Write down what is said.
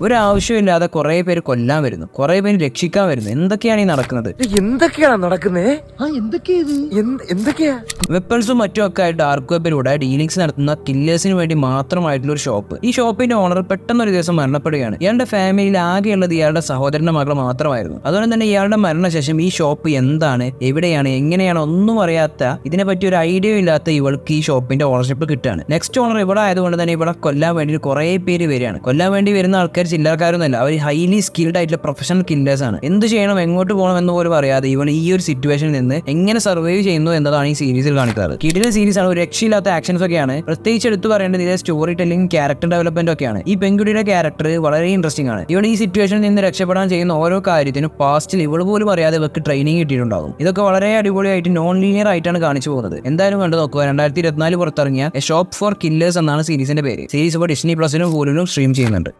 ഒരാവശ്യമില്ലാതെ കുറെ പേര് കൊല്ലാൻ വരുന്നു, കുറെ പേര് രക്ഷിക്കാൻ വരുന്നു. എന്തൊക്കെയാണ് ഈ നടക്കുന്നത്? എന്തൊക്കെയാ വെപ്പൺസും മറ്റും ഒക്കെ ആയിട്ട് ഡാർക്ക് വെബിലൂടെ ഡീലിങ്സ് നടത്തുന്ന കില്ലേഴ്സിന് വേണ്ടി മാത്രമായിട്ടുള്ള ഒരു ഷോപ്പ്. ഈ ഷോപ്പിന്റെ ഓണർ പെട്ടെന്ന് ഒരു ദിവസം മരണപ്പെടുകയാണ്. ഇയാളുടെ ഫാമിലിയിൽ ആകെയുള്ളത് ഇയാളുടെ സഹോദരന്റെ മകൾ മാത്രമായിരുന്നു. അതുകൊണ്ട് തന്നെ ഇയാളുടെ മരണശേഷം ഈ ഷോപ്പ് എന്താണ്, എവിടെയാണ്, എങ്ങനെയാണ് ഒന്നും അറിയാത്ത, ഇതിനെപ്പറ്റി ഒരു ഐഡിയ ഇല്ലാത്ത ഇവൾക്ക് ഈ ഷോപ്പിന്റെ ഓണർഷിപ്പ് കിട്ടുകയാണ്. നെക്സ്റ്റ് ഓണർ ഇവിടെ ആയതുകൊണ്ട് തന്നെ ഇവിടെ കൊല്ലാൻ വേണ്ടി കുറെ പേര് വരികയാണ്. കൊല്ലാൻ വേണ്ടി വരുന്ന ആൾക്കാർ ചില്ലറക്കാരൊന്നുമല്ല, അവർ ഹൈലി സ്കിൽഡ് ആയിട്ടുള്ള പ്രൊഫഷണൽ കില്ലേഴ്സ് ആണ്. എന്ത് ചെയ്യണം, എങ്ങോട്ട് പോകണം എന്ന് പോലും അറിയാതെ ഇവൾ ഈ ഒരു സിറ്റുവേഷനിൽ നിന്ന് എങ്ങനെ സർവൈവ് ചെയ്യുന്നു എന്നതാണ് ഈ സീരീസിൽ കാണിക്കാറ്. കിടിലൻ സീരീസ് ആണ്, ഒരു രക്ഷയില്ലാത്ത ആക്ഷൻസ് ഒക്കെയാണ്. പ്രത്യേകിച്ച് എടുത്തു പറയേണ്ടത് ഇതിലെ സ്റ്റോറി ടെല്ലിംഗ്, ക്യാരക്ടർ ഡെവലപ്മെന്റ് ഒക്കെയാണ്. ഈ പെൺകുട്ടിയുടെ ക്യാരക്ടർ വളരെ ഇൻട്രസ്റ്റിംഗ് ആണ്. ഇവൾ ഈ സിറ്റുവേഷനിൽ നിന്ന് രക്ഷപ്പെടാൻ ചെയ്യുന്ന ഓരോ കാര്യത്തിനും പാസ്റ്റിൽ ഇവൾ പോലും അറിയാതെ ഇവർക്ക് ട്രെയിനിങ് കിട്ടിയിട്ടുണ്ടാകും. ഇതൊക്കെ വളരെ അടിപൊളിയായിട്ട് നോൺ ലീനിയർ ആയിട്ടാണ് കാണിച്ചു പോകുന്നത്. എന്തായാലും കണ്ടു നോക്കുക. 2024 പുറത്തിറങ്ങിയ എ ഷോപ്പ് ഫോർ കില്ലേഴ്സ് എന്നാണ് സീരീസിന്റെ പേര്. സീരീസ് ഇപ്പോൾ ഡിസ്നി പ്ലസിലും ഹൂലുവിലും സ്ട്രീം ചെയ്യുന്നുണ്ട്.